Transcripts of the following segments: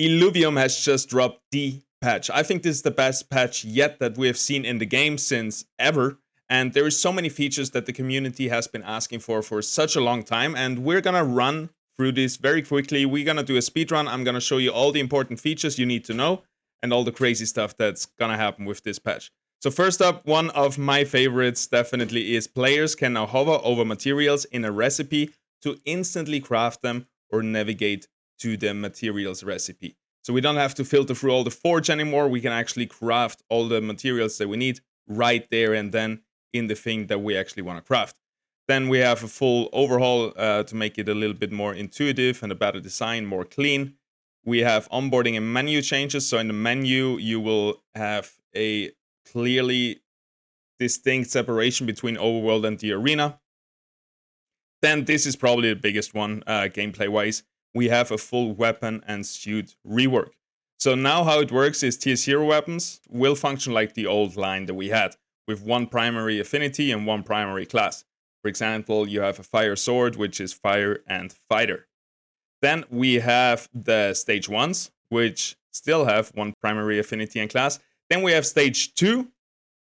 Illuvium has just dropped the patch. I think this is the best patch yet that we have seen in the game since ever. And there is so many features that the community has been asking for such a long time. And we're going to run through this very quickly. We're going to do a speed run. I'm going to show you all the important features you need to know and all the crazy stuff that's going to happen with this patch. So first up, one of my favorites definitely is players can now hover over materials in a recipe to instantly craft them or navigate to the materials recipe. So we don't have to filter through all the forge anymore. We can actually craft all the materials that we need right there and then in the thing that we actually want to craft. Then we have a full overhaul to make it a little bit more intuitive and a better design, more clean. We have onboarding and menu changes. So in the menu, you will have a clearly distinct separation between overworld and the arena. Then this is probably the biggest one gameplay-wise. We have a full weapon and suit rework. So now how it works is tier 0 weapons will function like the old line that we had, with one primary affinity and one primary class. For example, you have a fire sword, which is fire and fighter. Then we have the stage 1s, which still have one primary affinity and class. Then we have stage 2,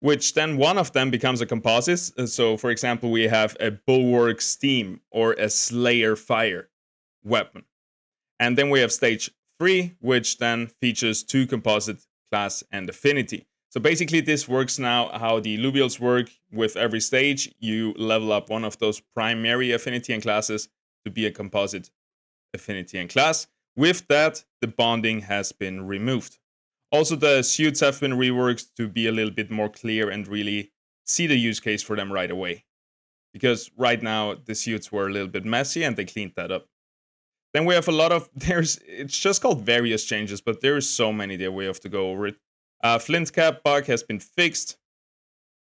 which then one of them becomes a composite. So for example, we have a bulwark steam or a slayer fire weapon. And then we have stage 3, which then features 2 composite, class, and affinity. So basically this works now how the Illuvials work. With every stage, you level up one of those primary affinity and classes to be a composite affinity and class. With that, the bonding has been removed. Also, the suits have been reworked to be a little bit more clear and really see the use case for them right away. Because right now, the suits were a little bit messy and they cleaned that up. Then we have a lot of, it's just called various changes, but there is so many that we have to go over it. Flint cap bug has been fixed.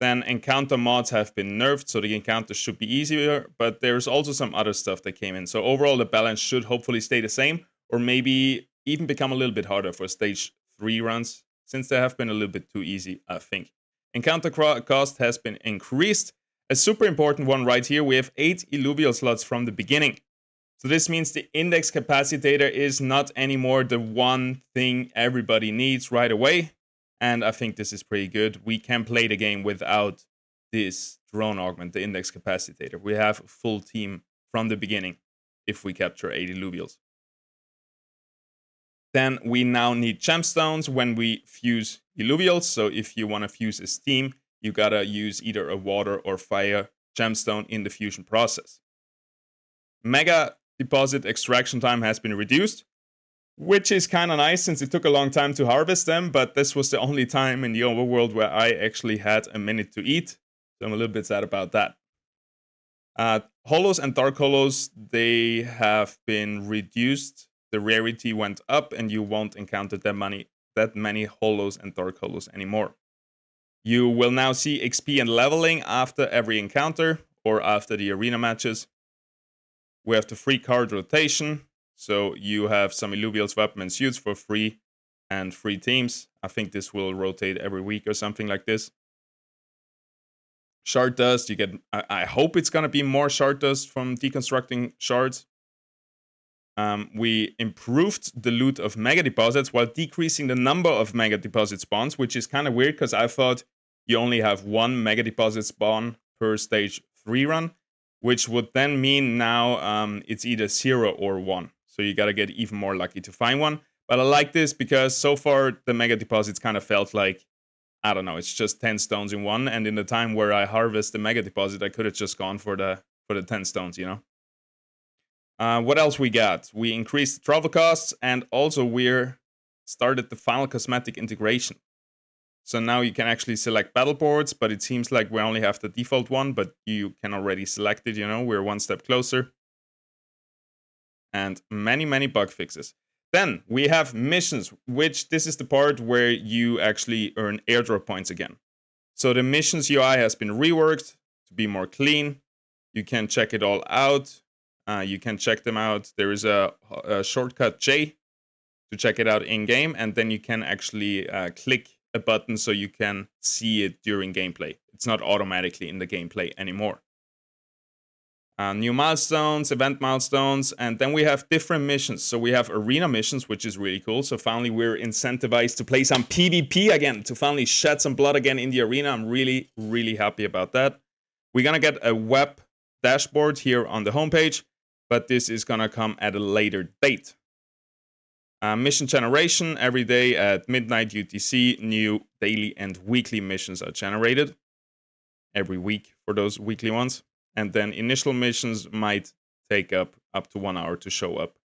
Then encounter mods have been nerfed, so the encounters should be easier, but there's also some other stuff that came in. So overall, the balance should hopefully stay the same, or maybe even become a little bit harder for stage 3 runs, since they have been a little bit too easy, I think. Encounter cost has been increased. A super important one right here, we have 8 Illuvial slots from the beginning. So this means the index capacitator is not anymore the one thing everybody needs right away. And I think this is pretty good. We can play the game without this drone augment, the index capacitator. We have a full team from the beginning if we capture 8 Illuvials. Then we now need gemstones when we fuse Illuvials. So if you want to fuse a steam, you gotta use either a water or fire gemstone in the fusion process. Mega deposit extraction time has been reduced, which is kind of nice since it took a long time to harvest them, but this was the only time in the overworld where I actually had a minute to eat, so I'm a little bit sad about that. Holos and dark holos, they have been reduced. The rarity went up and you won't encounter that many holos and dark holos anymore. You will now see XP and leveling after every encounter or after the arena matches. We have the free card rotation, so you have some Illuvials weapon and suits for free and free teams. I think this will rotate every week or something like this. Shard dust, you get, I hope it's going to be more shard dust from deconstructing shards. We improved the loot of mega deposits while decreasing the number of mega deposit spawns, which is kind of weird because I thought you only have one mega deposit spawn per stage 3 run, which would then mean now it's either 0 or 1. So you gotta get even more lucky to find one. But I like this because so far the mega deposits kind of felt like, I don't know, it's just 10 stones in one. And in the time where I harvest the mega deposit, I could have just gone for the 10 stones, you know? What else we got? We increased the travel costs, and also we're started the final cosmetic integration. So now you can actually select battle boards, but it seems like we only have the default one, but you can already select it, you know, we're one step closer. And many, many bug fixes. Then we have missions, which this is the part where you actually earn airdrop points again. So the missions UI has been reworked to be more clean. You can check it all out. You can check them out. There is a shortcut J to check it out in game, and then you can actually click a button so you can see it during gameplay. It's not automatically in the gameplay anymore. New milestones, event milestones, and then we have different missions. So we have arena missions, which is really cool. So finally we're incentivized to play some PvP again, to finally shed some blood again in the arena. I'm really, really happy about that. We're gonna get a web dashboard here on the homepage, but this is gonna come at a later date. Mission generation, every day at midnight UTC, new daily and weekly missions are generated every week for those weekly ones. And then initial missions might take up to 1 hour to show up.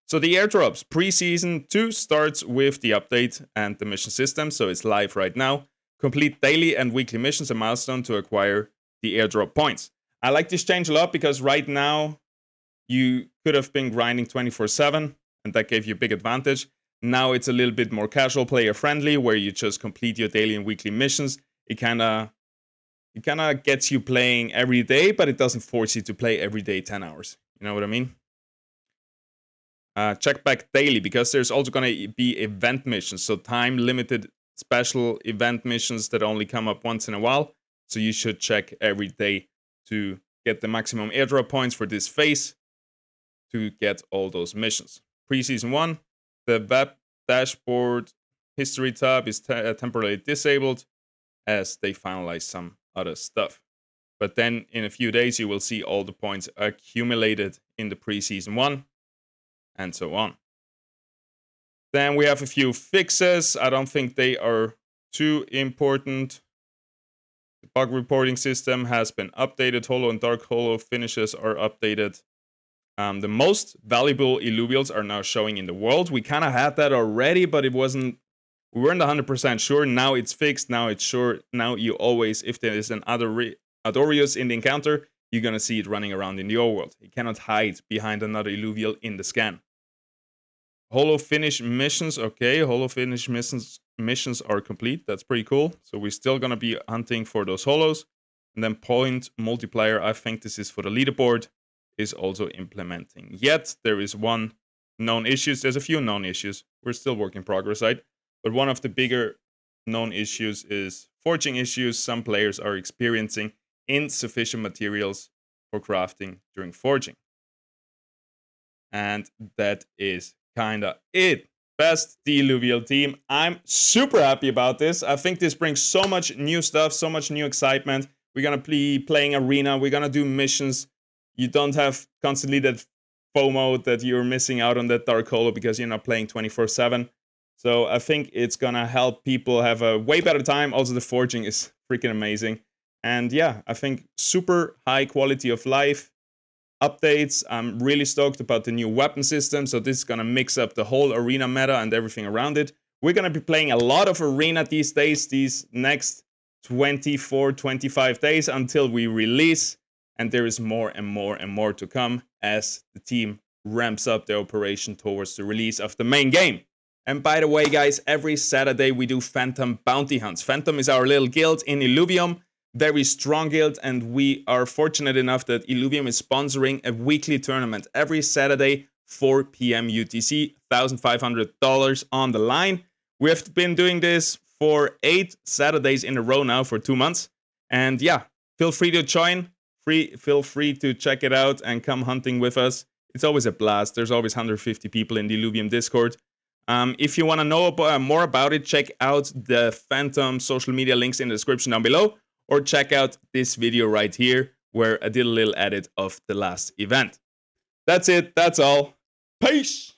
So the airdrops, pre-season 2 starts with the update and the mission system, so it's live right now. Complete daily and weekly missions, a milestone to acquire the airdrop points. I like this change a lot because right now you could have been grinding 24/7 and that gave you a big advantage. Now it's a little bit more casual, player friendly, where you just complete your daily and weekly missions. It kind of gets you playing every day, but it doesn't force you to play every day 10 hours. You know what I mean? Check back daily, because there's also going to be event missions. So time limited special event missions that only come up once in a while. So you should check every day to get the maximum airdrop points for this phase to get all those missions. Pre-season 1, the web dashboard history tab is temporarily disabled as they finalize some other stuff. But then in a few days, you will see all the points accumulated in the pre-season 1 and so on. Then we have a few fixes. I don't think they are too important. The bug reporting system has been updated. Holo and Dark Holo finishes are updated. The most valuable Illuvials are now showing in the world. We kind of had that already, but we weren't 100% sure. Now it's fixed. Now it's sure. Now you always, if there is an Adorius in the encounter, you're going to see it running around in the overworld. You cannot hide behind another Illuvial in the scan. Holo finish missions. Okay, Holo finish missions are complete. That's pretty cool. So we're still going to be hunting for those Holos. And then point multiplier, I think this is for the leaderboard, is also implementing. Yet there is one known issues. There's a few known issues. We're still work in progress, right? But one of the bigger known issues is forging issues. Some players are experiencing insufficient materials for crafting during forging. And that is kinda it. Best the Illuvial team. I'm super happy about this. I think this brings so much new stuff, so much new excitement. We're gonna be playing arena. We're gonna do missions. You don't have constantly that FOMO that you're missing out on that Dark Holo because you're not playing 24/7. So I think it's gonna help people have a way better time. Also, the forging is freaking amazing. And yeah, I think super high quality of life updates. I'm really stoked about the new weapon system. So this is gonna mix up the whole arena meta and everything around it. We're gonna be playing a lot of arena these days, these next 24, 25 days until we release. And there is more and more and more to come as the team ramps up their operation towards the release of the main game. And by the way, guys, every Saturday we do Phantom bounty hunts. Phantom is our little guild in Illuvium, very strong guild, and we are fortunate enough that Illuvium is sponsoring a weekly tournament every Saturday, 4 p.m. UTC, $1,500 on the line. We have been doing this for 8 Saturdays in a row now for 2 months. And yeah, feel free to join. Feel free to check it out and come hunting with us. It's always a blast. There's always 150 people in the Illuvium Discord. If you want to know more about it, check out the Phantom social media links in the description down below, or check out this video right here where I did a little edit of the last event. That's it. That's all. Peace.